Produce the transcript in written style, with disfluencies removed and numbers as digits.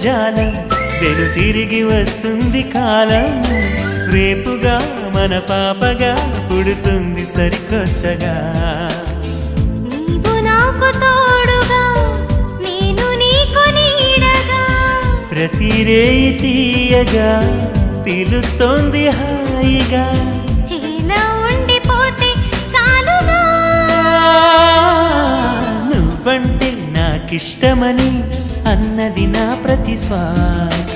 జాలం వెను తిరిగి వస్తుంది కాలం రేపుగా మన పాపగా పుడుతుంది సరికొత్తగా నీవు నాకు తోడుగా నేను నీకు నీడగా ప్రతి రేయి తీయగా పిలుస్తోంది హాయిగా ఇలా ఉండిపోతే చాలుగా నువ్వంటే నాకిష్టమని అన్నది నా ప్రతి శ్వాస